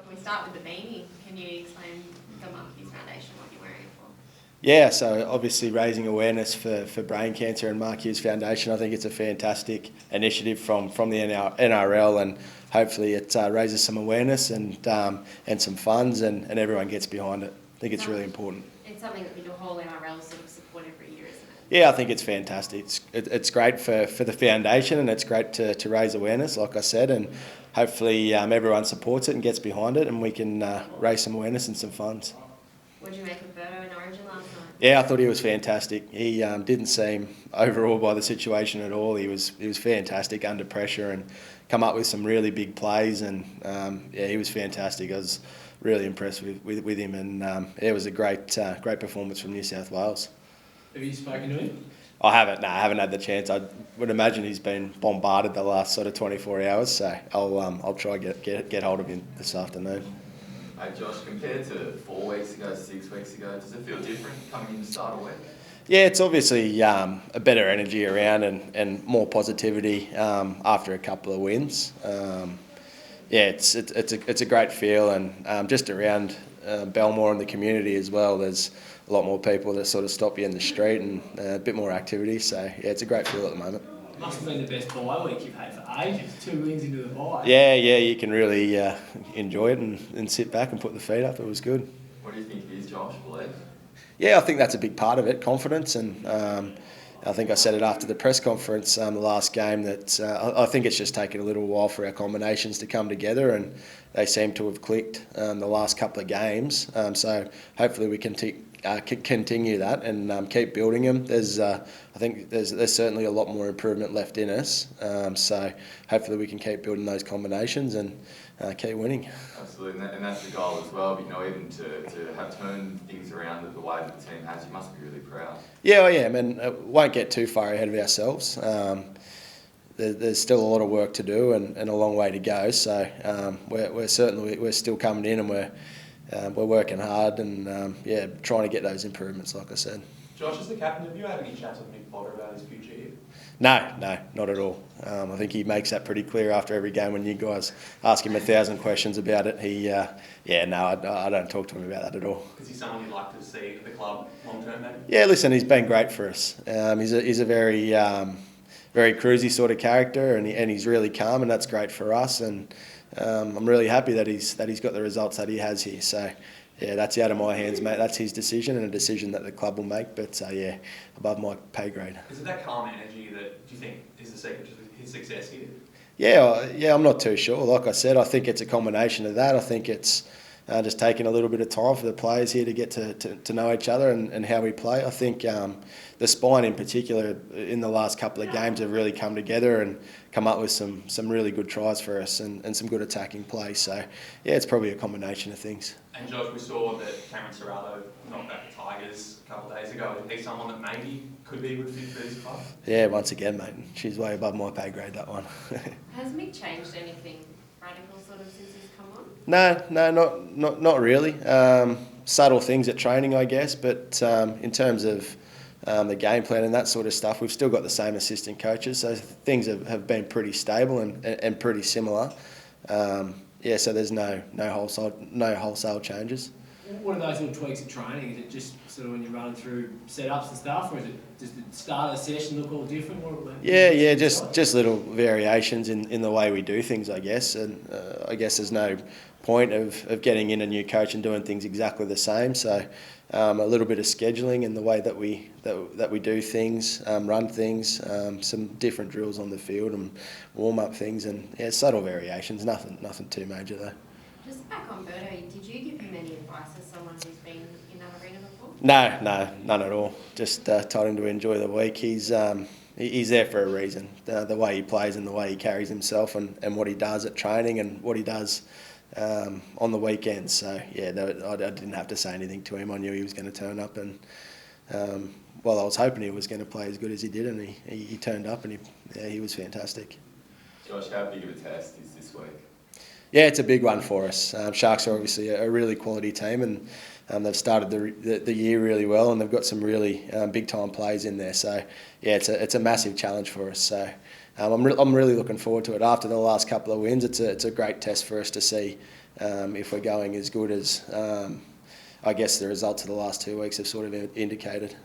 Can we start with the beanie? Can you explain the Monkeys Foundation, what you're wearing it for? Yeah, so obviously raising awareness for brain cancer and Mark Hughes Foundation. I think it's a fantastic initiative from the NRL, and hopefully it raises some awareness and some funds, and everyone gets behind it. I think it's really important. It's something that the whole NRL sort of support every year, isn't it? Yeah, I think it's fantastic. It's great for the foundation, and it's great to raise awareness, like I said, and hopefully everyone supports it and gets behind it, and we can raise some awareness and some funds. What did you make of Berto in Origin last night? Yeah, I thought he was fantastic. He didn't seem overawed by the situation at all. He was fantastic under pressure and come up with some really big plays, and he was fantastic. I was really impressed with him, and it was a great performance from New South Wales. Have you spoken to him? I haven't. No, I haven't had the chance. I would imagine he's been bombarded the last sort of 24 hours. So I'll try get hold of him this afternoon. Hey Josh, compared to 4 weeks ago, 6 weeks ago, does it feel different coming in to start a week? Yeah, it's obviously a better energy around and more positivity after a couple of wins. It's a great feel, and just around Belmore and the community as well, there's a lot more people that sort of stop you in the street and a bit more activity. So yeah, it's a great feel at the moment. Must have been the best bye week you've had for ages. 2 wins into the bye. Yeah, you can really enjoy it and sit back and put the feet up. It was good. What do you think it is, Josh, believe? Yeah, I think that's a big part of it, confidence, and I think I said it after the press conference, the last game, that I think it's just taken a little while for our combinations to come together, and they seem to have clicked the last couple of games. So hopefully we can continue that and keep building them. I think there's certainly a lot more improvement left in us. So hopefully we can keep building those combinations and keep winning. Absolutely, and that's the goal as well. But even to have turned things around the way that the team has, you must be really proud. Yeah, I am, and won't get too far ahead of ourselves. There's still a lot of work to do and a long way to go. So we're still coming in, and we're working hard and trying to get those improvements, like I said. Josh, as the captain, have you had any chats with Mick Potter about his future here? No, not at all. I think he makes that pretty clear after every game when you guys ask him 1,000 questions about it. I don't talk to him about that at all. Is he someone you'd like to see at the club long term, maybe? Yeah, listen, he's been great for us. He's a very very cruisy sort of character, and he's really calm, and that's great for us. And I'm really happy that he's got the results that he has here. So yeah, that's out of my hands, mate. That's his decision, and a decision that the club will make. But above my pay grade. Is it that calm energy that do you think is the secret to his success here? Yeah, I'm not too sure. Like I said, I think it's a combination of that. I think it's just taking a little bit of time for the players here to get to know each other and how we play. I think the spine in particular in the last couple of games have really come together and come up with some really good tries for us and some good attacking play. So yeah, it's probably a combination of things. And Josh, we saw that Cameron Serrato knocked back the Tigers a couple of days ago. Is he someone that maybe could be a good fit for this club? Yeah, once again, mate, she's way above my pay grade, that one. Has Mick changed anything radical sort of since he's come on? No, not really. Subtle things at training, I guess, but in terms of the game plan and that sort of stuff, we've still got the same assistant coaches, so things have been pretty stable and pretty similar. So there's no wholesale changes. What are those little tweaks at training? Is it just sort of when you're running through setups and stuff, or is it just the start of the session look all different? Just little variations in the way we do things, I guess. And I guess there's no point of getting in a new coach and doing things exactly the same. So a little bit of scheduling in the way that we do things, run things, some different drills on the field and warm up things, and subtle variations. Nothing too major though. Just back on Berto, did you give him any advice as someone who's been in that arena before? No, none at all. Just told him to enjoy the week. He's there for a reason. The way he plays and the way he carries himself and what he does at training and what he does on the weekends. So yeah, I didn't have to say anything to him. I knew he was going to turn up, and I was hoping he was going to play as good as he did, and he turned up, and he was fantastic. Josh, how big of a test is this week? Yeah, it's a big one for us. Sharks are obviously a really quality team, and they've started the year really well, and they've got some really big time plays in there. So yeah, it's a massive challenge for us. So I'm really looking forward to it. After the last couple of wins, it's a great test for us to see if we're going as good as I guess the results of the last 2 weeks have sort of indicated.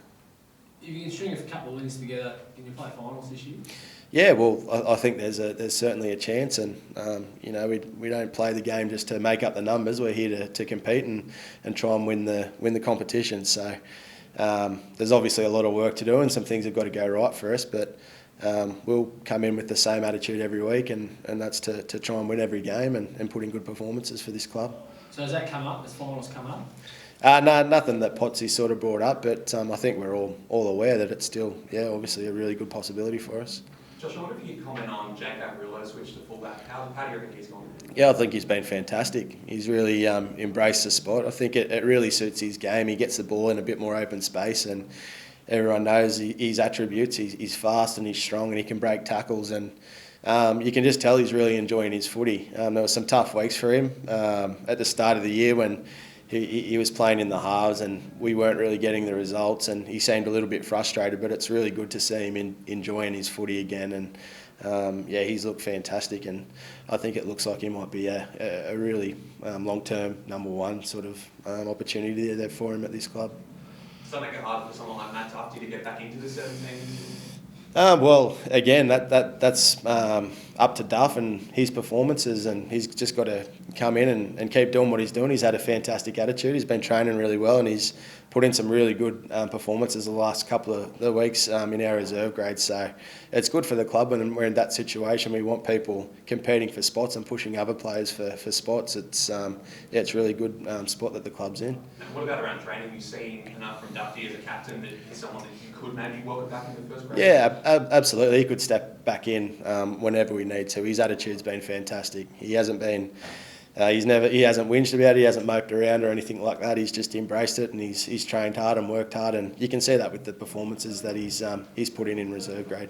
If you can string a couple of wins together, can you play finals this year? Yeah, well, I think there's certainly a chance, and we don't play the game just to make up the numbers. We're here to compete and try and win the competition. So there's obviously a lot of work to do, and some things have got to go right for us. But we'll come in with the same attitude every week, and that's to try and win every game and put in good performances for this club. So has that come up? Has finals come up? No, nothing that Potsy sort of brought up, but I think we're all aware that it's still, obviously a really good possibility for us. Josh, I wonder if you could comment on Jake Averillo's switch to fullback. How do you reckon he's gone? Yeah, I think he's been fantastic. He's really embraced the spot. I think it really suits his game. He gets the ball in a bit more open space, and everyone knows his attributes. He's fast and he's strong, and he can break tackles, and you can just tell he's really enjoying his footy. There were some tough weeks for him at the start of the year when he was playing in the halves and we weren't really getting the results, and he seemed a little bit frustrated, but it's really good to see him enjoying his footy again, and he's looked fantastic, and I think it looks like he might be a really long-term number one sort of opportunity there for him at this club. Does that make it hard for someone like Matt Tufty to get back into the 17? Well, again, that's up to Duff and his performances, and he's just got to come in and keep doing what he's doing. He's had a fantastic attitude. He's been training really well, and he's put in some really good performances the last couple of weeks in our reserve grade. So it's good for the club, and we're in that situation. We want people competing for spots and pushing other players for spots. It's it's really good spot that the club's in. And what about around training? Have you seen enough from Duffy as a captain that he's someone that you could maybe welcome back into the first grade? Yeah, absolutely. He could step back in whenever we need to. His attitude's been fantastic. He hasn't been. He hasn't whinged about it, he hasn't moped around or anything like that. He's just embraced it, and he's trained hard and worked hard, and you can see that with the performances that he's put in reserve grade.